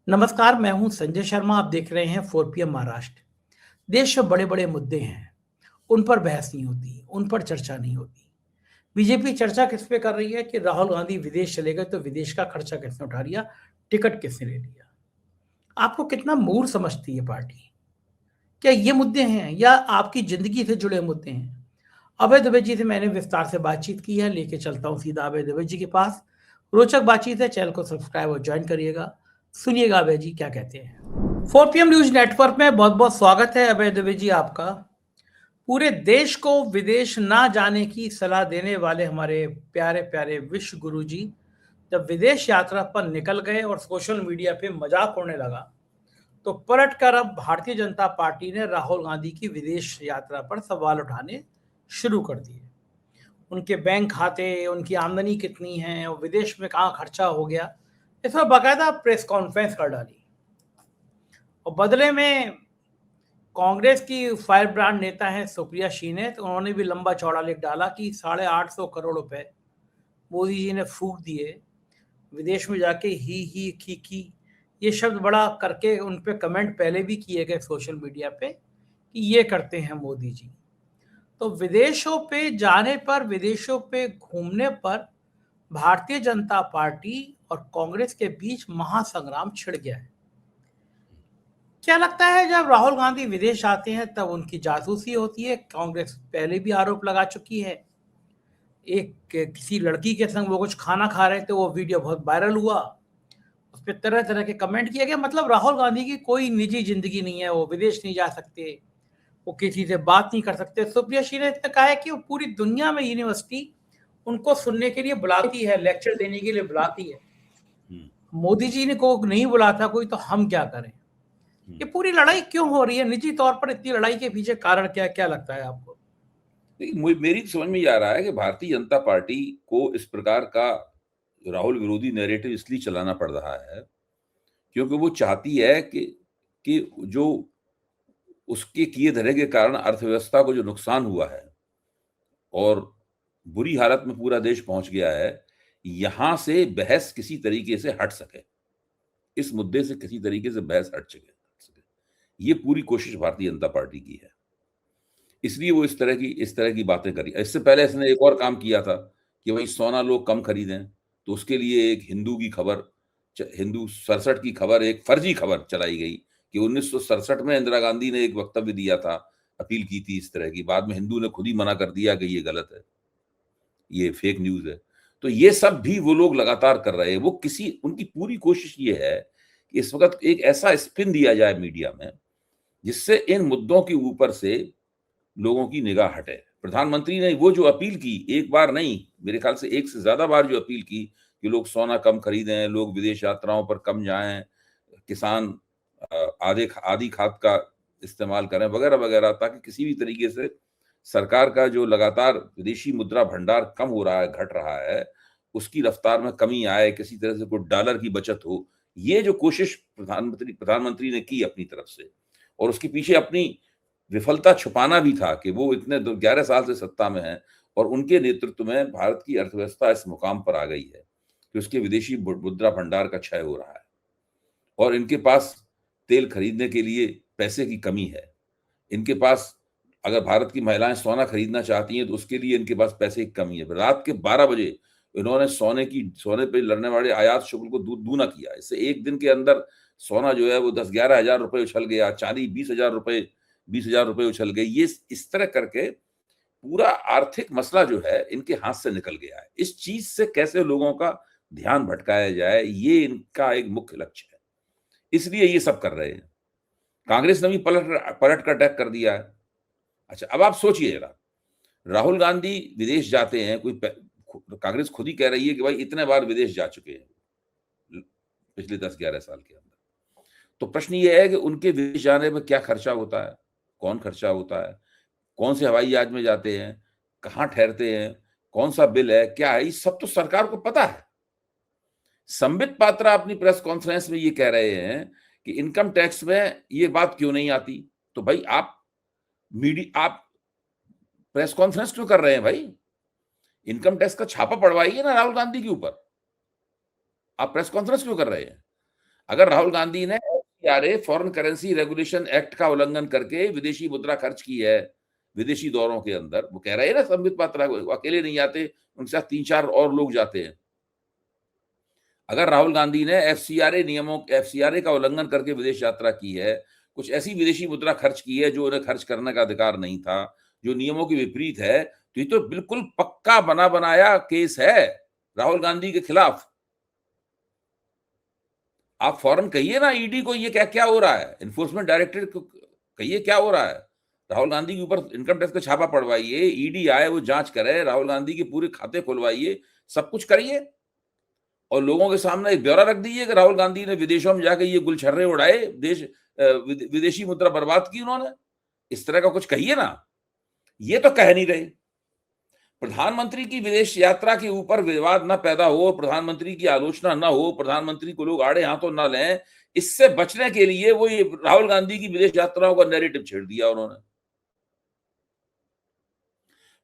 नमस्कार, मैं हूं संजय शर्मा। आप देख रहे हैं 4 PM महाराष्ट्र। देश में बड़े-बड़े मुद्दे हैं, उन पर बहस नहीं होती, उन पर चर्चा नहीं होती। बीजेपी चर्चा किस पे कर रही है कि राहुल गांधी विदेश चले गए तो विदेश का खर्चा किसने उठा लिया, टिकट किसने ले लिया। आपको कितना मूर्ख समझती है पार्टी? क्या ये मुद्दे हैं या आपकी जिंदगी से जुड़े मुद्दे हैं? अभय दुबे जी से मैंने विस्तार से बातचीत की है, लेके चलता हूँ सीधा अभय दुबे जी के पास। रोचक बातचीत है, चैनल को सब्सक्राइब और ज्वाइन करिएगा। सुनिएगा अभय जी क्या कहते हैं। 4 PM न्यूज नेटवर्क में बहुत बहुत स्वागत है अभय दुबे जी आपका। पूरे देश को विदेश ना जाने की सलाह देने वाले हमारे प्यारे प्यारे विश्व गुरु जी जब विदेश यात्रा पर निकल गए और सोशल मीडिया पे मजाक उड़ने लगा, तो पलटकर अब भारतीय जनता पार्टी ने राहुल गांधी की विदेश यात्रा पर सवाल उठाने शुरू कर दिए। उनके बैंक खाते, उनकी आमदनी कितनी है और विदेश में कहाँ खर्चा हो गया, इस पर बाकायदा प्रेस कॉन्फ्रेंस कर डाली। और बदले में कांग्रेस की फायर ब्रांड नेता है सुप्रिया शीने, तो उन्होंने भी लंबा चौड़ा लिख डाला कि 850 करोड़ रुपए मोदी जी ने फूंक दिए विदेश में जाके। ही की ये शब्द बड़ा करके उन पे कमेंट पहले भी किए गए सोशल मीडिया पे कि ये करते हैं मोदी जी। तो विदेशों पे जाने पर, विदेशों पे घूमने पर भारतीय जनता पार्टी और कांग्रेस के बीच महासंग्राम छिड़ गया है। क्या लगता है जब राहुल गांधी विदेश आते हैं तब उनकी जासूसी होती है? कांग्रेस पहले भी आरोप लगा चुकी है। एक किसी लड़की के संग वो कुछ खाना खा रहे थे, वो वीडियो बहुत वायरल हुआ, उस पर तरह तरह के कमेंट किए गए। मतलब राहुल गांधी की कोई निजी जिंदगी नहीं है, वो विदेश नहीं जा सकते, वो किसी से बात नहीं कर सकते। सुप्रिया श्री ने इतना कहा है कि वो पूरी दुनिया में यूनिवर्सिटी उनको सुनने के लिए बुलाती है, लेक्चर देने के लिए बुलाती है। मोदी जी ने को नहीं बुलाता कोई, तो हम क्या करें? ये पूरी लड़ाई क्यों हो रही है? निजी तौर पर इतनी लड़ाई के पीछे कारण क्या क्या लगता है आपको? मेरी समझ में ये आ रहा है कि भारतीय जनता पार्टी को इस प्रकार का राहुल विरोधी नैरेटिव इसलिए चलाना पड़ रहा है क्योंकि वो चाहती है कि जो उसके किए धरे के कारण अर्थव्यवस्था को जो नुकसान हुआ है और बुरी हालत में पूरा देश पहुंच गया है, यहां से बहस किसी तरीके से हट सके, इस मुद्दे से किसी तरीके से बहस हट सके। ये पूरी कोशिश भारतीय जनता पार्टी की है। इसलिए वो इस तरह की बातें करी। इससे पहले इसने एक और काम किया था कि भाई सोना लोग कम खरीदें, तो उसके लिए एक हिंदू 67 की खबर, एक फर्जी खबर चलाई गई कि 1967 में इंदिरा गांधी ने एक वक्तव्य दिया था, अपील की थी इस तरह की। बाद में हिंदू ने खुद ही मना कर दिया कि ये गलत है, ये फेक न्यूज है। तो ये सब भी वो लोग लगातार कर रहे हैं। उनकी पूरी कोशिश ये है कि इस वक्त एक ऐसा स्पिन दिया जाए मीडिया में जिससे इन मुद्दों के ऊपर से लोगों की निगाह हटे। प्रधानमंत्री ने वो जो अपील की, एक बार नहीं, मेरे ख्याल से एक से ज्यादा बार जो अपील की कि लोग सोना कम खरीदें, लोग विदेश यात्राओं पर कम जाएं, किसान आदि खाद का इस्तेमाल करें वगैरह वगैरह, ताकि किसी भी तरीके से सरकार का जो लगातार विदेशी मुद्रा भंडार कम हो रहा है, घट रहा है, उसकी रफ्तार में कमी आए, किसी तरह से कोई डॉलर की बचत हो। ये जो कोशिश प्रधानमंत्री ने की अपनी तरफ से, और उसके पीछे अपनी विफलता छुपाना भी था कि वो इतने 11 साल से सत्ता में है और उनके नेतृत्व में भारत की अर्थव्यवस्था इस मुकाम पर आ गई है कि उसके विदेशी मुद्रा भंडार का क्षय हो रहा है और इनके पास तेल खरीदने के लिए पैसे की कमी है। इनके पास, अगर भारत की महिलाएं सोना खरीदना चाहती हैं तो उसके लिए इनके पास पैसे की कमी है। रात के 12 बजे इन्होंने सोने पे लड़ने वाले आयात शुल्क को दूना किया। इससे एक दिन के अंदर सोना जो है वो 10-11 हजार रुपए उछल गया, चांदी 20 हजार रुपए उछल गई। ये इस तरह करके पूरा आर्थिक मसला जो है इनके हाथ से निकल गया है। इस चीज से कैसे लोगों का ध्यान भटकाया जाए, ये इनका एक मुख्य लक्ष्य है, इसलिए ये सब कर रहे हैं। कांग्रेस ने भी पलट पलट कर अटैक कर दिया है। अच्छा, अब आप सोचिए जरा, राहुल गांधी विदेश जाते हैं, कांग्रेस खुद ही कह रही है कि भाई इतने बार विदेश जा चुके हैं पिछले 10-11 साल के अंदर। तो प्रश्न ये है कि उनके विदेश जाने में क्या खर्चा होता है, कौन खर्चा होता है, कौन से हवाई जहाज में जाते हैं, कहाँ ठहरते हैं, कौन सा बिल है, क्या है, ये सब तो सरकार को पता है। संबित पात्रा अपनी प्रेस कॉन्फ्रेंस में ये कह रहे हैं कि इनकम टैक्स में ये बात क्यों नहीं आती। तो भाई आप प्रेस कॉन्फ्रेंस क्यों कर रहे हैं भाई? इनकम टैक्स का छापा पड़वाइए ना राहुल गांधी के ऊपर, आप प्रेस कॉन्फ्रेंस क्यों कर रहे हैं? अगर राहुल गांधी ने FCRA foreign currency regulation act का उल्लंघन करके विदेशी मुद्रा खर्च की है विदेशी दौरों के अंदर, वो कह रहे हैं ना संबित पात्रा को, अकेले नहीं जाते, उनके साथ 3-4 और लोग जाते हैं। अगर राहुल गांधी ने FCRA का उल्लंघन करके विदेश यात्रा की है, कुछ ऐसी विदेशी मुद्रा खर्च की है जो उन्हें खर्च करने का अधिकार नहीं था, जो नियमों के विपरीत है, तो ये तो बिल्कुल पक्का बना बनाया केस है राहुल गांधी के खिलाफ। आप फौरन कहिए ना ईडी को ये क्या क्या हो रहा है, एनफोर्समेंट डायरेक्टरेट को कहिए क्या हो रहा है, राहुल गांधी के ऊपर इनकम टैक्स का छापा पड़वाइए, ईडी आए वो जांच करे, राहुल गांधी के पूरे खाते खुलवाइए, सब कुछ करिए और लोगों के सामने एक ब्यौरा रख दीजिए कि राहुल गांधी ने विदेशों में जाके ये गुलछर्रे उड़ाए, विदेशी मुद्रा बर्बाद की उन्होंने। इस तरह का कुछ कहिए ना, ये तो कह नहीं रहे। प्रधानमंत्री की विदेश यात्रा के ऊपर विवाद ना पैदा हो, प्रधानमंत्री की आलोचना ना हो, प्रधानमंत्री को लोग आड़े हाथों ना लें, इससे बचने के लिए वो ये राहुल गांधी की विदेश यात्राओं का नैरेटिव छेड़ दिया उन्होंने।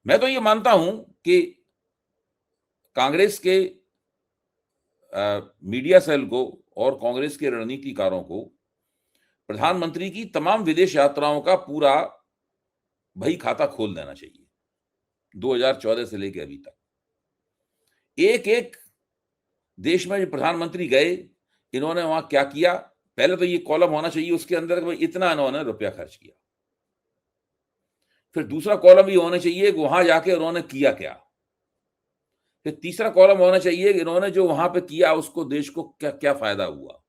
मैं तो ये मानता हूं कि कांग्रेस के मीडिया सेल को और कांग्रेस के रणनीतिकारों को प्रधानमंत्री की तमाम विदेश यात्राओं का पूरा बही खाता खोल देना चाहिए 2014 से लेकर अभी तक। एक एक देश में जो प्रधानमंत्री गए, इन्होंने वहां क्या किया, पहले तो ये कॉलम होना चाहिए उसके अंदर कि इतना इन्होंने रुपया खर्च किया। फिर दूसरा कॉलम ये होना चाहिए कि वहां जाके उन्होंने किया क्या। फिर तीसरा कॉलम होना चाहिए कि इन्होंने जो वहां पे किया उसको देश को क्या क्या फायदा हुआ,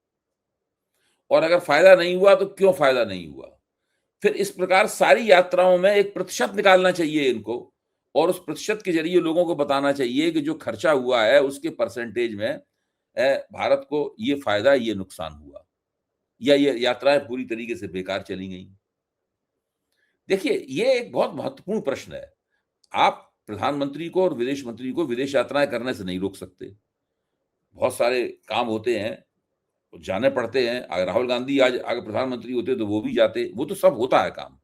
और अगर फायदा नहीं हुआ तो क्यों फायदा नहीं हुआ। फिर इस प्रकार सारी यात्राओं में एक प्रतिशत निकालना चाहिए इनको, और उस प्रतिशत के जरिए लोगों को बताना चाहिए कि जो खर्चा हुआ है उसके परसेंटेज में भारत को ये फायदा ये नुकसान हुआ, या ये यात्राएं पूरी तरीके से बेकार चली गई। देखिए, ये एक बहुत महत्वपूर्ण प्रश्न है। आप प्रधानमंत्री को और विदेश मंत्री को विदेश यात्राएं करने से नहीं रोक सकते। बहुत सारे काम होते हैं, जाने पड़ते हैं। अगर राहुल गांधी आज अगर प्रधानमंत्री होते तो वो भी जाते, वो तो सब होता है काम।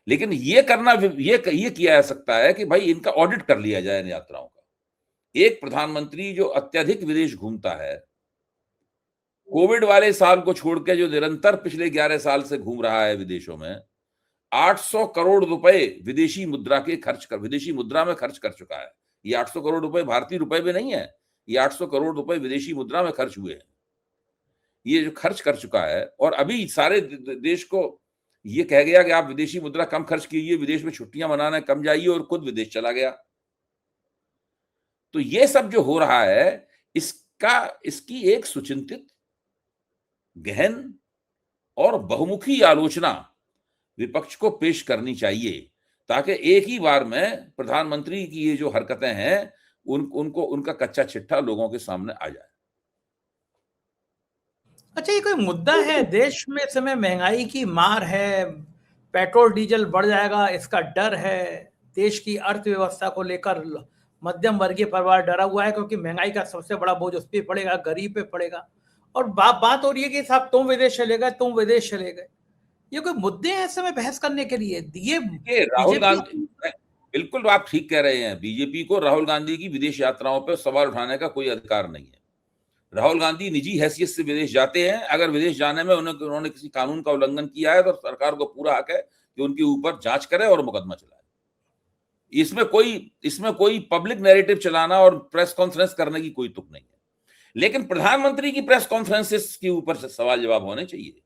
लेकिन ये करना, ये किया जा सकता है कि भाई इनका ऑडिट कर लिया जाए इन यात्राओं का। एक प्रधानमंत्री जो अत्यधिक विदेश घूमता है, कोविड वाले साल को छोड़ के जो निरंतर पिछले 11 साल से घूम रहा है विदेशों में, 800 करोड़ रुपए विदेशी मुद्रा में खर्च कर चुका है। ये 800 करोड़ रुपए भारतीय रुपए में नहीं है, ये 800 करोड़ रुपए विदेशी मुद्रा में खर्च हुए हैं। ये जो खर्च कर चुका है, और अभी सारे देश को ये कह गया कि आप विदेशी मुद्रा कम खर्च कीजिए, विदेश में छुट्टियां मनाने कम जाइए, और खुद विदेश चला गया। तो ये सब जो हो रहा है, इसकी एक सुचिंतित, गहन और बहुमुखी आलोचना विपक्ष को पेश करनी चाहिए, ताकि एक ही बार में प्रधानमंत्री की ये जो हरकतें हैं उनका कच्चा चिट्ठा लोगों के सामने आ जाए। अच्छा, ये कोई मुद्दा है देश में? इस समय महंगाई की मार है, पेट्रोल डीजल बढ़ जाएगा इसका डर है, देश की अर्थव्यवस्था को लेकर मध्यम वर्गीय परिवार डरा हुआ है, क्योंकि महंगाई का सबसे बड़ा बोझ उस पर पड़ेगा, गरीब पे पड़ेगा। और बात हो रही है कि साहब तुम विदेश चले गए, तुम विदेश चले गए। ये कोई मुद्दे हैं इस समय बहस करने के लिए? ये राहुल गांधी, बिल्कुल आप ठीक कह रहे हैं, बीजेपी को राहुल गांधी की विदेश यात्राओं पर सवाल उठाने का कोई अधिकार नहीं है। राहुल गांधी निजी हैसियत से विदेश जाते हैं, अगर विदेश जाने में उन्होंने किसी कानून का उल्लंघन किया है तो सरकार को पूरा हक है कि उनके ऊपर जांच करे और मुकदमा चलाए। इसमें कोई पब्लिक नैरेटिव चलाना और प्रेस कॉन्फ्रेंस करने की कोई तुक नहीं है। लेकिन प्रधानमंत्री की प्रेस कॉन्फ्रेंसेस के ऊपर से सवाल जवाब होने चाहिए।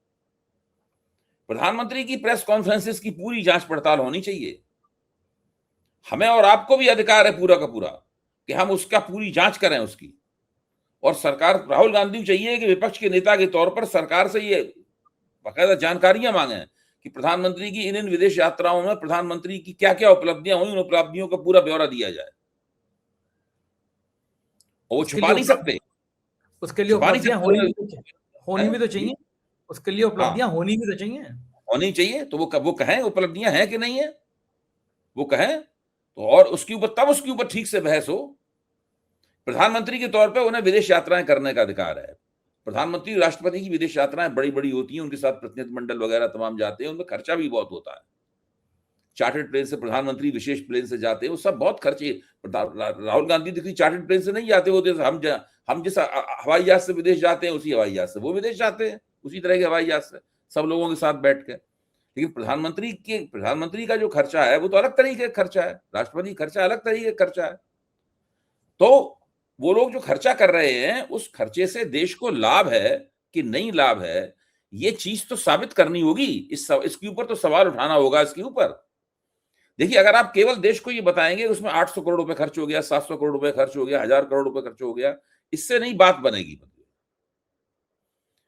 प्रधानमंत्री की प्रेस कॉन्फ्रेंसेस की पूरी जांच पड़ताल होनी चाहिए। हमें और आपको भी अधिकार है पूरा का पूरा कि हम उसका पूरी जांच करें उसकी। और सरकार, राहुल गांधी चाहिए कि विपक्ष के नेता के तौर पर सरकार से ये बाकायदा जानकारियां मांगे कि प्रधानमंत्री की इन विदेश यात्राओं में प्रधानमंत्री की क्या क्या उपलब्धियां हुई, उन उपलब्धियों का पूरा ब्यौरा दिया जाए। और वो छुपा नहीं सकते। उसके लिए उपलब्धियां होनी भी तो चाहिए। उसके लिए उपलब्धियां होनी भी तो चाहिए। तो वो कहें उपलब्धियां हैं कि नहीं है, वो कहें तो, और उसके ऊपर ठीक से बहस हो। प्रधानमंत्री के तौर पे उन्हें विदेश यात्राएं करने का अधिकार है। प्रधानमंत्री, राष्ट्रपति की विदेश यात्राएं बड़ी बड़ी होती हैं, उनके साथ प्रतिनिधिमंडल वगैरह तमाम जाते हैं, उनमें खर्चा भी बहुत होता है। चार्टर्ड प्लेन से प्रधानमंत्री विशेष प्लेन से जाते हैं, वो सब बहुत खर्चे। राहुल गांधी दिखती चार्टर्ड प्लेन से नहीं जाते, वो हम जिस हवाई जहाज से विदेश जाते हैं उसी हवाई जहाज से वो विदेश जाते हैं, उसी तरह के हवाई जहाज से सब लोगों के साथ बैठ के। लेकिन प्रधानमंत्री का जो खर्चा है वो तो अलग तरीके का खर्चा है, राष्ट्रपति खर्चा अलग तरीके का खर्चा है। तो वो लोग जो खर्चा कर रहे हैं उस खर्चे से देश को लाभ है कि नहीं लाभ है, ये चीज तो साबित करनी होगी। इसके ऊपर तो सवाल उठाना होगा। इसके ऊपर देखिए, अगर आप केवल देश को ये बताएंगे उसमें 800 करोड़ रुपए खर्च हो गया, 700 करोड़ रुपए खर्च हो गया, 1000 करोड़ रुपए खर्च हो गया, इससे नहीं बात बनेगी।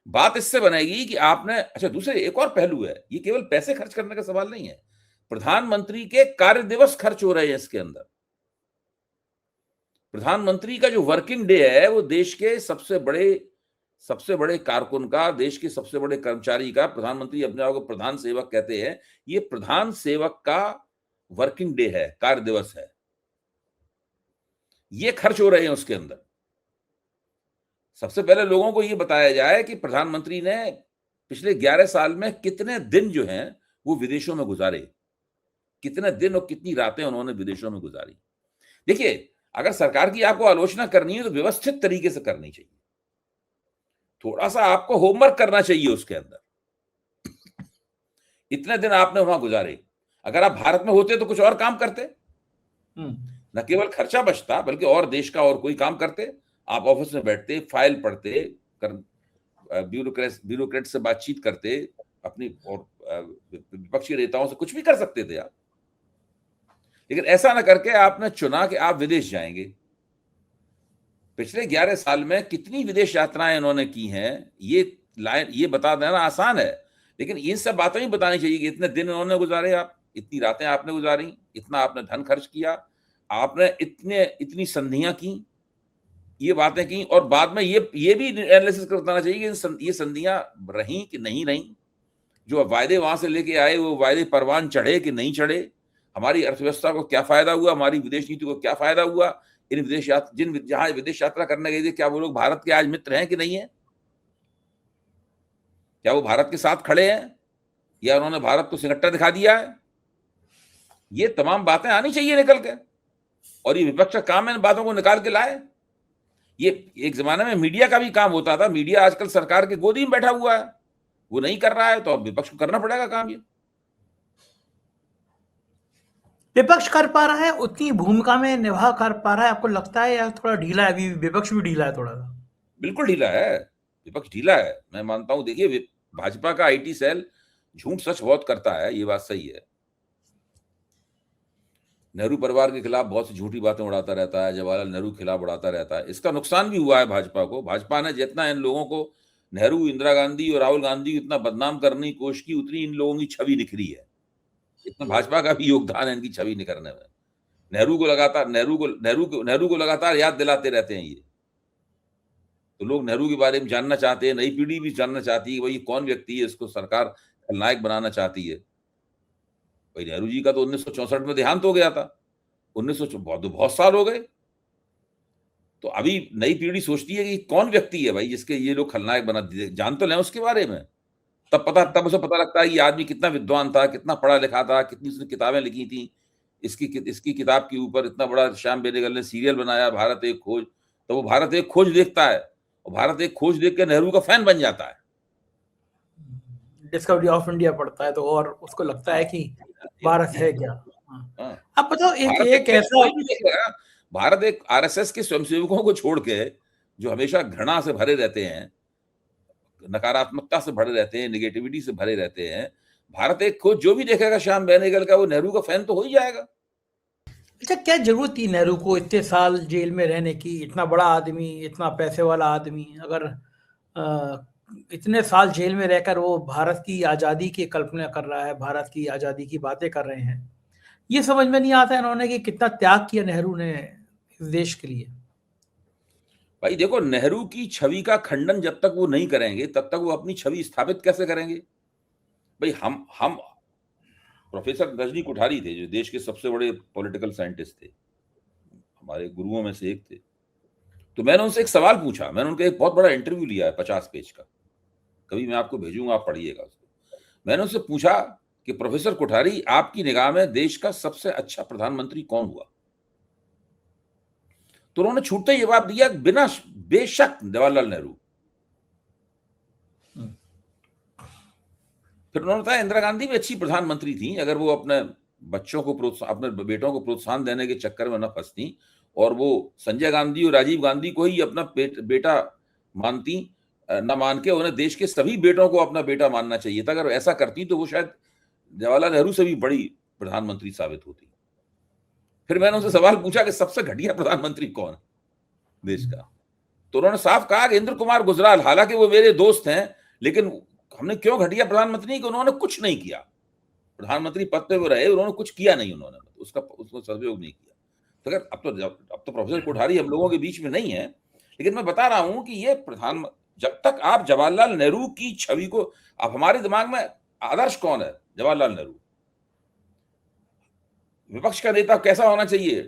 बात इससे बनेगी कि आपने, अच्छा दूसरे एक और पहलू है, ये केवल पैसे खर्च करने का सवाल नहीं है, प्रधानमंत्री के कार्य दिवस खर्च हो रहे हैं इसके अंदर। प्रधानमंत्री का जो वर्किंग डे है वो देश के सबसे बड़े कारकुन का, देश के सबसे बड़े कर्मचारी का, प्रधानमंत्री अपने आप को प्रधान सेवक कहते हैं, ये प्रधान सेवक का वर्किंग डे है, कार्य दिवस है, ये खर्च हो रहे हैं उसके अंदर। सबसे पहले लोगों को ये बताया जाए कि प्रधानमंत्री ने पिछले 11 साल में कितने दिन जो हैं वो विदेशों में गुजारे, कितने दिन और कितनी रातें उन्होंने विदेशों में गुजारी। देखिए, अगर सरकार की आपको आलोचना करनी है तो व्यवस्थित तरीके से करनी चाहिए, थोड़ा सा आपको होमवर्क करना चाहिए उसके अंदर। इतने दिन आपने वहां गुजारे, अगर आप भारत में होते तो कुछ और काम करते, न केवल खर्चा बचता बल्कि और देश का और कोई काम करते। आप ऑफिस में बैठते, फाइल पढ़ते, ब्यूरोक्रेट से बातचीत करते, अपनी और विपक्षी नेताओं से कुछ भी कर सकते थे आप। लेकिन ऐसा ना करके आपने चुना कि आप विदेश जाएंगे। पिछले 11 साल में कितनी विदेश यात्राएं इन्होंने की हैं, ये बता देना आसान है, लेकिन इन सब बातें ही बतानी चाहिए कि इतने दिन इन्होंने गुजारे, आप इतनी रातें आपने गुजारी, इतना आपने धन खर्च किया, आपने इतनी संधियां की, ये बातें की, और बाद में ये भी एनालिसिस कर बताना चाहिए कि ये संधियां रहीं कि नहीं रहीं, जो वायदे वहां से लेके आए वो वायदे परवान चढ़े कि नहीं चढ़े, हमारी अर्थव्यवस्था को क्या फायदा हुआ, हमारी विदेश नीति को क्या फायदा हुआ, जहां विदेश यात्रा करने गए थे क्या वो लोग भारत के आज मित्र हैं कि नहीं है, क्या वो भारत के साथ खड़े हैं या उन्होंने भारत को सिंगट्टा दिखा दिया है। ये तमाम बातें आनी चाहिए निकल के, और ये विपक्ष का काम है इन बातों को निकाल के लाए। ये एक जमाने में मीडिया का भी काम होता था, मीडिया आजकल सरकार के गोदी में बैठा हुआ है, वो नहीं कर रहा है, तो अब विपक्ष को करना पड़ेगा काम। ये विपक्ष कर पा रहा है, उतनी भूमिका में निभा कर पा रहा है आपको लगता है, या थोड़ा ढीला है? अभी विपक्ष भी ढीला है थोड़ा सा? बिल्कुल ढीला है, विपक्ष ढीला है, मैं मानता हूं। देखिए, भाजपा का आईटी सेल झूठ सच बहुत करता है, ये बात सही है। नेहरू परिवार के खिलाफ बहुत सी झूठी बातें उड़ाता रहता है, जवाहरलाल नेहरू के खिलाफ उड़ाता रहता है। इसका नुकसान भी हुआ है भाजपा को। भाजपा ने जितना इन लोगों को, नेहरू, इंदिरा गांधी और राहुल गांधी को इतना बदनाम करने की कोशिश की, उतनी इन लोगों की छवि निखरी है। इतना भाजपा का भी योगदान है इनकी छवि निखरने में। नेहरू को लगातार याद दिलाते रहते हैं ये, तो लोग नेहरू के बारे में जानना चाहते हैं, नई पीढ़ी भी जानना चाहती है भाई कौन व्यक्ति है, इसको सरकार खलनायक बनाना चाहती है। भाई नेहरू जी का तो 1964 में देहांत हो गया था, 1900 बहुत साल हो गए। तो अभी नई पीढ़ी सोचती है कि कौन व्यक्ति है भाई जिसके ये लोग खलनायक बना दिए, जान तो लें उसके बारे में। तब उसे पता लगता है कि आदमी कितना विद्वान था, कितना पढ़ा लिखा था, कितनी उसने किताबें लिखी थी। इसकी किताब के ऊपर इतना बड़ा श्याम बेनेगल ने सीरियल बनाया, भारत एक खोज। तो वो भारत एक खोज देखता है, और भारत एक खोज देख के नेहरू का फैन बन जाता है। डिस्कवरी ऑफ इंडिया पढ़ता है तो और उसको लगता है कि भारत है क्या। अब बताओ, एक ऐसा भारत एक आरएसएस के स्वयंसेवकों को छोड़ के, जो हमेशा घृणा से भरे रहते हैं, नकारात्मकता से भरे रहते हैं, नेगेटिविटी से भरे रहते हैं, भारत एक खोज जो भी देखेगा श्याम बेनेगल का, वो नेहरू का फैन तो हो ही जाएगा। अच्छा, क्या जरूरत थी नेहरू को इतने साल जेल में रहने की? इतना बड़ा आदमी, इतना पैसे वाला आदमी, अगर इतने साल जेल में रहकर वो भारत की आज़ादी की कल्पना कर रहा है, भारत की आज़ादी की बातें कर रहे हैं, ये समझ में नहीं आता इन्होंने कि कितना त्याग किया नेहरू ने इस देश के लिए। भाई देखो, नेहरू की छवि का खंडन जब तक वो नहीं करेंगे तब तक वो अपनी छवि स्थापित कैसे करेंगे। भाई हम प्रोफेसर रजनी कोठारी थे, जो देश के सबसे बड़े पॉलिटिकल साइंटिस्ट थे, हमारे गुरुओं में से एक थे। तो मैंने उनसे एक सवाल पूछा, मैंने उनका एक बहुत बड़ा इंटरव्यू लिया है 50 पेज का, कभी मैं आपको भेजूंगा, आप पढ़िएगा उसको। मैंने उनसे पूछा कि प्रोफेसर कोठारी, आपकी निगाह में देश का सबसे अच्छा प्रधानमंत्री कौन हुआ? तो उन्होंने छूटते ही जवाब दिया, बिना बेशक जवाहरलाल नेहरू। फिर उन्होंने बताया इंदिरा गांधी भी अच्छी प्रधानमंत्री थी, अगर वो अपने बच्चों को अपने बेटों को प्रोत्साहन देने के चक्कर में न फंसती और वो संजय गांधी और राजीव गांधी को ही अपना बेटा मानती, न मान के उन्हें देश के सभी बेटों को अपना बेटा मानना चाहिए था। अगर ऐसा करती तो वो शायद जवाहरलाल नेहरू से भी बड़ी प्रधानमंत्री साबित होती। फिर मैंने उनसे सवाल पूछा कि सबसे घटिया प्रधानमंत्री कौन है देश का? तो उन्होंने साफ कहा कि इंद्र कुमार गुजराल, हालांकि वो मेरे दोस्त हैं, लेकिन हमने क्यों घटिया प्रधानमंत्री, कि उन्होंने कुछ नहीं किया। प्रधानमंत्री पद पे वो रहे, उन्होंने कुछ किया नहीं, उन्होंने उसको सदुपयोग नहीं किया। तो अगर अब तो प्रोफेसर कोठारी हम लोगों के बीच में नहीं है, लेकिन मैं बता रहा हूं कि ये जब तक आप जवाहरलाल नेहरू की छवि को, आप हमारे दिमाग में आदर्श कौन है? जवाहरलाल नेहरू। विपक्ष का नेता कैसा होना चाहिए?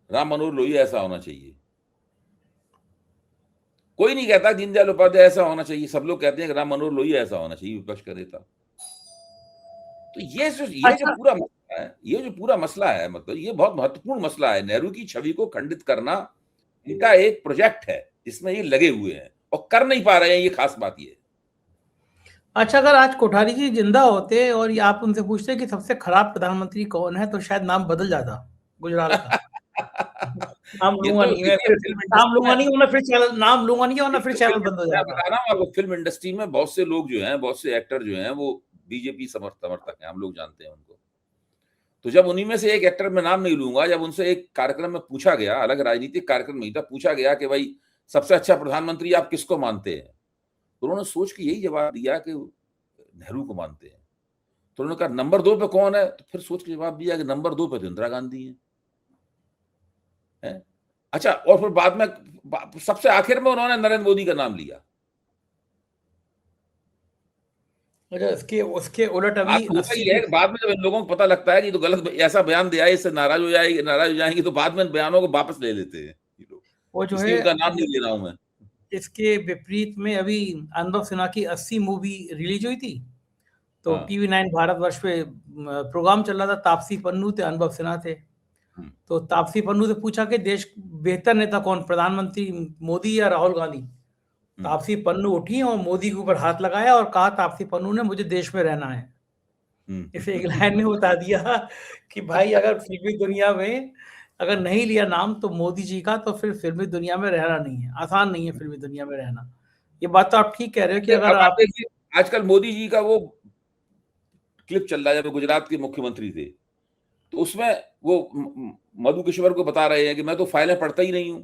राम मनोहर लोहिया ऐसा होना चाहिए। कोई नहीं कहता दीनदयाल उपाध्याय ऐसा होना चाहिए, सब लोग कहते हैं कि राम मनोहर लोहिया ऐसा होना चाहिए विपक्ष का नेता। तो ये जो पूरा मसला है, ये जो पूरा मसला है, मतलब ये बहुत महत्वपूर्ण मसला है। नेहरू की छवि को खंडित करना इनका एक प्रोजेक्ट है, जिसमें ये लगे हुए हैं और कर नहीं पा रहे हैं, ये खास बात ये है। अच्छा, अगर आज कोठारी जी जिंदा होते और ये आप उनसे पूछते कि सबसे खराब प्रधानमंत्री कौन है, तो शायद नाम बदल जाता गुजराल का। नाम ये लूंगा तो नहीं मैं, देखिए, फिर नाम लूंगा नहीं, वरना फिर चैनल नाम लूंगा नहीं, वरना फिर चैनल बंद हो मैं जाएगा। बता रहा हूँ आपको, फिल्म इंडस्ट्री में बहुत से लोग जो हैं, बहुत से एक्टर जो हैं, वो बीजेपी समर्थक हैं, हम लोग जानते हैं उनको। तो जब उन्हीं में से एक एक्टर में नाम नहीं लूंगा, जब उनसे एक कार्यक्रम में पूछा गया, अलग राजनीतिक कार्यक्रम नहीं था, पूछा गया कि भाई सबसे अच्छा प्रधानमंत्री आप किसको मानते हैं, तो उन्होंने सोच के यही जवाब दिया कि नेहरू को मानते हैं। तो उन्होंने कहा नंबर 2 पे कौन है, तो फिर सोच के जवाब दिया कि नंबर 2 पे तो इंदिरा गांधी है। अच्छा, और फिर बाद में सबसे आखिर में उन्होंने नरेंद्र मोदी का नाम लिया। अच्छा, उसके उलट अभी बात होता ही है, बाद में जब इन लोगों को पता लगता है कि तो गलत ऐसा बयान दिया है, इससे नाराज हो जाएंगे, तो बाद में इन बयानों को वापस ले लेते हैं ये लोग। वो जो इसलिए है, उनका नाम नहीं ले रहा हूं मैं। इसके विपरीत में अभी अनुभव सिन्हा की 80 मूवी रिलीज हुई थी, तो हाँ। टीवी9 भारतवर्ष पे प्रोग्राम चल रहा था, तापसी पन्नू थे, अनुभव सिन्हा थे। तो तापसी पन्नू से पूछा कि देश बेहतर नेता कौन, प्रधानमंत्री मोदी या राहुल गांधी? तापसी पन्नू उठी और मोदी के ऊपर हाथ लगाया और कहा, तापसी पन्नू ने, मुझे देश में रहना है। इसे एक लाइन में बता दिया कि भाई अगर फिल्मी दुनिया में अगर नहीं लिया नाम तो मोदी जी का, तो फिर फिल्मी दुनिया में रहना नहीं है, आसान नहीं है फिल्मी दुनिया में रहना। ये बात तो आप ठीक कह रहे हो कि अगर अब आप आप देखिए, आजकल मोदी जी का वो क्लिप चल रहा है, जब गुजरात के मुख्यमंत्री थे, तो उसमें वो मधु किश्वर को बता रहे हैं कि मैं तो फाइलें पढ़ता ही नहीं हूं।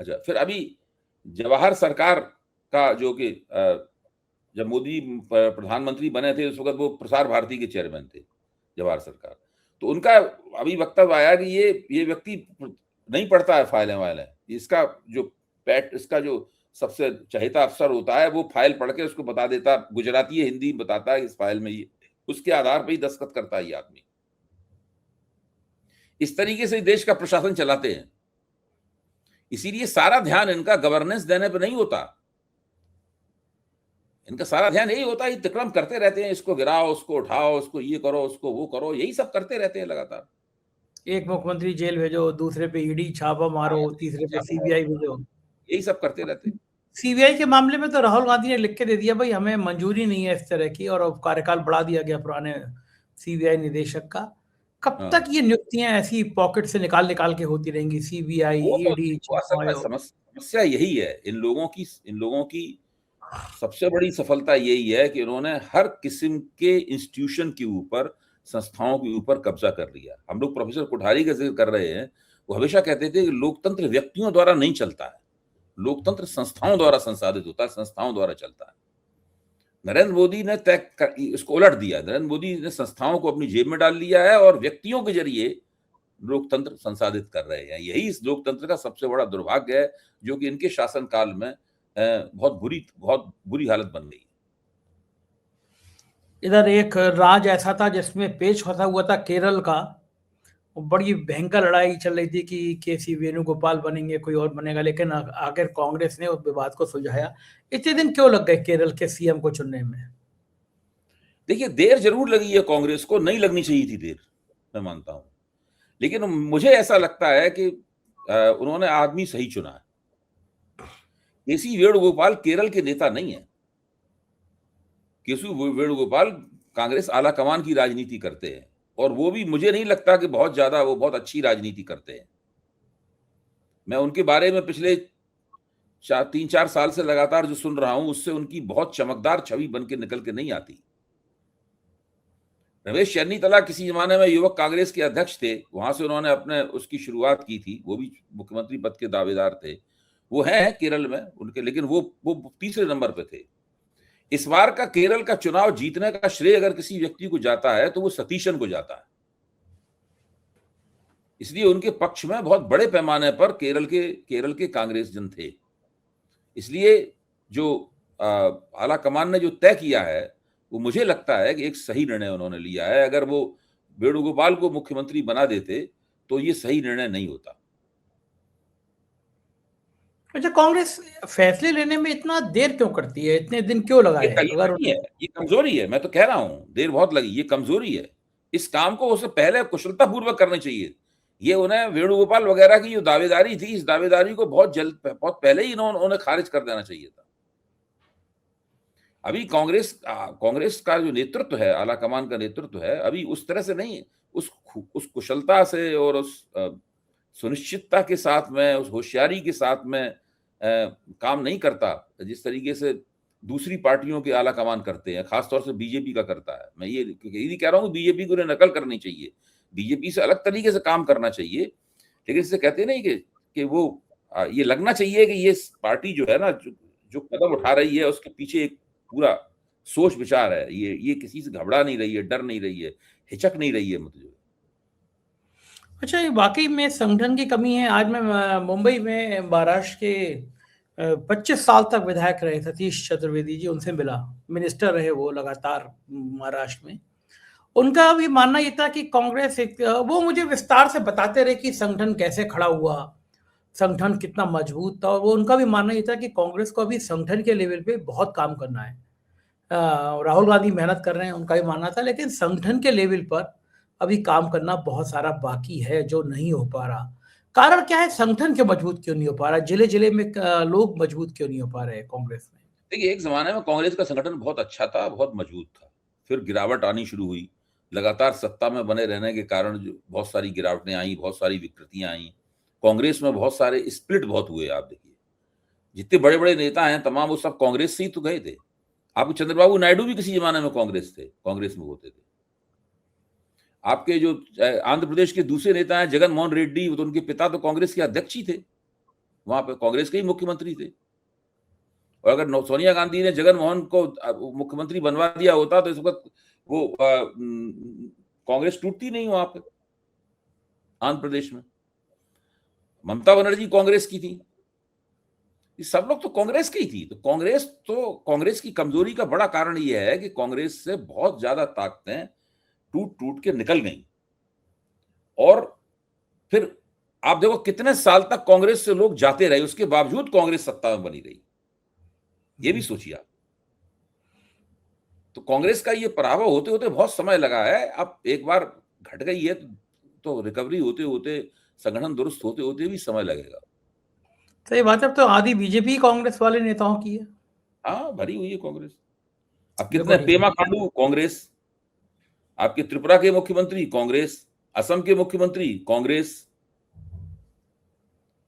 अच्छा, फिर अभी जवाहर सरकार का जो कि जब मोदी प्रधानमंत्री बने थे, उस वक्त वो प्रसार भारती के चेयरमैन थे, जवाहर सरकार। तो उनका अभी वक्तव्य आया कि ये व्यक्ति नहीं पढ़ता है फाइलें वाइलें, इसका जो सबसे चहेता अफसर होता है, वो फाइल पढ़ के उसको बता देता, गुजराती हिंदी बताता है इस फाइल में, ये उसके आधार पर ही दस्तखत करता है ये आदमी। इस तरीके से देश का प्रशासन चलाते हैं। इसीलिए सारा ध्यान इनका गवर्नेंस देने पे नहीं होता, इनका सारा ध्यान यही होता है, अतिक्रम करते रहते हैं, इसको गिराओ, उसको उठाओ, उसको ये करो, उसको वो करो, यही सब करते रहते हैं लगातार। एक मुख्यमंत्री जेल भेजो, दूसरे पे ईडी छापा मारो, तीसरे पे सीबीआई भेजो, यही सब करते रहते हैं। सीबीआई के मामले में तो राहुल गांधी ने लिख के दे दिया, भाई हमें मंजूरी नहीं है इस तरह की, और अब कार्यकाल बढ़ा दिया गया पुराने सीबीआई निदेशक का। कब तक ये नियुक्तियां ऐसी पॉकेट से निकाल के होती रहेंगी, सीबीआई, ईडी, समस्या यही है, इन लोगों की सबसे बड़ी सफलता यही है कि उन्होंने हर किस्म के इंस्टीट्यूशन के ऊपर, संस्थाओं के ऊपर कब्जा कर लिया। हम लोग प्रोफेसर कोठारी का जिक्र कर रहे हैं, वो हमेशा कहते थे कि लोकतंत्र व्यक्तियों द्वारा नहीं चलता है, लोकतंत्र संस्थाओं द्वारा संसाधित होता है, संस्थाओं द्वारा चलता है। नरेंद्र मोदी ने इसको उलट दिया, नरेंद्र मोदी ने संस्थाओं को अपनी जेब में डाल लिया है और व्यक्तियों के जरिए लोकतंत्र संसाधित कर रहे हैं। यही इस लोकतंत्र का सबसे बड़ा दुर्भाग्य है, जो कि इनके शासनकाल में बहुत बुरी हालत बन गई। इधर एक राज ऐसा था जिसमें पेच फंसा हुआ था केरल का, बड़ी भयंकर लड़ाई चल रही थी कि केसी वेणुगोपाल बनेंगे, कोई और बनेगा, लेकिन आखिर कांग्रेस ने उस विवाद को सुलझाया। इतने दिन क्यों लग गए केरल के सीएम को चुनने में? देखिए, देर जरूर लगी है कांग्रेस को, नहीं लगनी चाहिए थी देर, मैं मानता हूं, लेकिन मुझे ऐसा लगता है कि उन्होंने आदमी सही चुना है। केसी वेणुगोपाल केरल के नेता नहीं है। केसी वेणुगोपाल कांग्रेस आला कमान की राजनीति करते हैं, और वो भी मुझे नहीं लगता कि बहुत ज्यादा वो बहुत अच्छी राजनीति करते हैं। मैं उनके बारे में पिछले 3-4 साल से लगातार जो सुन रहा हूं, उससे उनकी बहुत चमकदार छवि बन के निकल के नहीं आती। रमेश चन्नीतला किसी जमाने में युवक कांग्रेस के अध्यक्ष थे, वहां से उन्होंने अपने उसकी शुरुआत की थी, वो भी मुख्यमंत्री पद के दावेदार थे। वो हैं केरल में उनके, लेकिन वो तीसरे नंबर पे थे। इस बार का केरल का चुनाव जीतने का श्रेय अगर किसी व्यक्ति को जाता है तो वो सतीशन को जाता है। इसलिए उनके पक्ष में बहुत बड़े पैमाने पर केरल के कांग्रेस जन थे। इसलिए जो आला कमान ने जो तय किया है, वो मुझे लगता है कि एक सही निर्णय उन्होंने लिया है। अगर वो वेणुगोपाल को मुख्यमंत्री बना देते तो ये सही निर्णय नहीं होता। अच्छा, कांग्रेस फैसले लेने में इतना देर क्यों करती है, इतने दिन क्यों लगाए? अगर नहीं है, ये कमजोरी है। मैं तो कह रहा हूं देर बहुत लगी, ये कमजोरी है। इस काम को उससे पहले कुशलता पूर्वक करना चाहिए। ये उन्हें वेणुगोपाल वगैरह की जो दावेदारी थी, इस दावेदारी को बहुत पहले ही उन्हें खारिज कर देना चाहिए था। अभी कांग्रेस का जो नेतृत्व है, आला कमान का नेतृत्व है, अभी उस तरह से नहीं, उस कुशलता से और उस सुनिश्चितता के साथ में, उस होशियारी के साथ में काम नहीं करता जिस तरीके से दूसरी पार्टियों के आला कमान करते हैं, खासतौर से बीजेपी का करता है। मैं ये नहीं कह रहा हूँ बीजेपी को नकल करनी चाहिए, बीजेपी से अलग तरीके से काम करना चाहिए, लेकिन इससे कहते नहीं कि वो ये लगना चाहिए कि ये पार्टी जो है ना, जो कदम उठा रही है उसके पीछे एक पूरा सोच विचार है। ये किसी से घबरा नहीं रही है, डर नहीं रही है, हिचक नहीं रही है। मतलब अच्छा, ये वाकई में संगठन की कमी है। आज मैं मुंबई में महाराष्ट्र के 25 साल तक विधायक रहे सतीश चतुर्वेदी जी, उनसे मिला। मिनिस्टर रहे वो लगातार महाराष्ट्र में। उनका भी मानना ये था कि कांग्रेस वो मुझे विस्तार से बताते रहे कि संगठन कैसे खड़ा हुआ, संगठन कितना मजबूत था, और वो उनका भी मानना ये था कि कांग्रेस को अभी संगठन के लेवल पे बहुत काम करना है। राहुल गांधी मेहनत कर रहे हैं, उनका भी मानना था, लेकिन संगठन के लेवल पर अभी काम करना बहुत सारा बाकी है जो नहीं हो पा रहा। कारण क्या है, संगठन क्यों मजबूत क्यों नहीं हो पा रहा? जिले जिले में लोग मजबूत क्यों नहीं हो पा रहे कांग्रेस में? देखिए, एक जमाने में कांग्रेस का संगठन बहुत अच्छा था, बहुत मजबूत था, फिर गिरावट आनी शुरू हुई। लगातार सत्ता में बने रहने के कारण जो बहुत सारी गिरावटें आई, बहुत सारी विकृतियां आई, कांग्रेस में बहुत सारे स्प्लिट बहुत हुए। आप देखिए, जितने बड़े बड़े नेता हैं तमाम, वो सब कांग्रेस से ही तो गए थे। आपको चंद्रबाबू नायडू भी किसी जमाने में कांग्रेस में होते थे। आपके जो आंध्र प्रदेश के दूसरे नेता हैं जगन मोहन रेड्डी, तो उनके पिता तो कांग्रेस के अध्यक्ष ही थे, वहां पे कांग्रेस के ही मुख्यमंत्री थे। और अगर सोनिया गांधी ने जगन मोहन को मुख्यमंत्री बनवा दिया होता तो इस वक्त वो कांग्रेस टूटती नहीं वहां पे आंध्र प्रदेश में। ममता बनर्जी कांग्रेस की थी, ये सब लोग तो कांग्रेस की ही थी। तो कांग्रेस की कमजोरी का बड़ा कारण यह है कि कांग्रेस से बहुत ज्यादा ताकतें टूट टूट के निकल गई। और फिर आप देखो कितने साल तक कांग्रेस से लोग जाते रहे, उसके बावजूद कांग्रेस सत्ता में बनी रही। ये भी सोचिए आप। तो कांग्रेस का ये पराभव होते होते बहुत समय लगा है। अब एक बार घट गई है तो रिकवरी होते होते, संगठन दुरुस्त होते होते भी समय लगेगा। सही बात है। अब तो आधी बीजेपी कांग्रेस वाले नेताओं की है। हाँ, भरी हुई है कांग्रेस। अब कितने पेमा खांडू कांग्रेस, आपके त्रिपुरा के मुख्यमंत्री कांग्रेस, असम के मुख्यमंत्री कांग्रेस,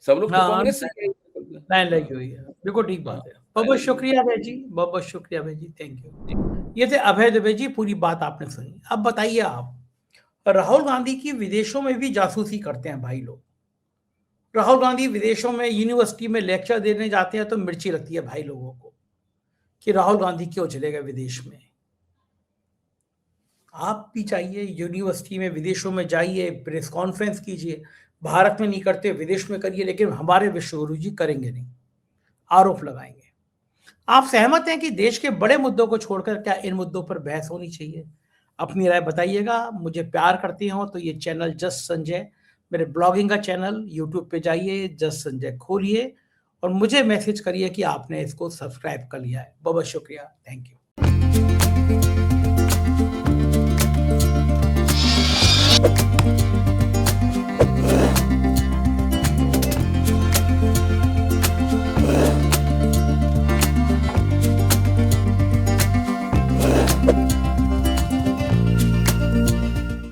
सब लोग तो कांग्रेस से लाइन लगी हुई है। बिल्कुल ठीक बात है। बहुत बहुत शुक्रिया अभय जी, बहुत बहुत शुक्रिया अभय जी, थैंक यू। ये थे अभय दुबे जी, पूरी बात आपने सुनी। अब बताइए आप, राहुल गांधी की विदेशों में भी जासूसी करते हैं भाई लोग। राहुल गांधी विदेशों में यूनिवर्सिटी में लेक्चर देने जाते हैं तो मिर्ची लगती है भाई लोगों को कि राहुल गांधी क्यों चले गए विदेश में। आप भी चाहिए यूनिवर्सिटी में, विदेशों में जाइए, प्रेस कॉन्फ्रेंस कीजिए। भारत में नहीं करते, विदेश में करिए, लेकिन हमारे विश्वगुरु जी करेंगे नहीं, आरोप लगाएंगे। आप सहमत हैं कि देश के बड़े मुद्दों को छोड़कर क्या इन मुद्दों पर बहस होनी चाहिए? अपनी राय बताइएगा। मुझे प्यार करते हो तो ये चैनल जस्ट संजय, मेरे ब्लॉगिंग का चैनल, यूट्यूब पे जाइए, जस्ट संजय खोलिए और मुझे मैसेज करिए कि आपने इसको सब्सक्राइब कर लिया है। बहुत बहुत शुक्रिया, थैंक यू। हैं।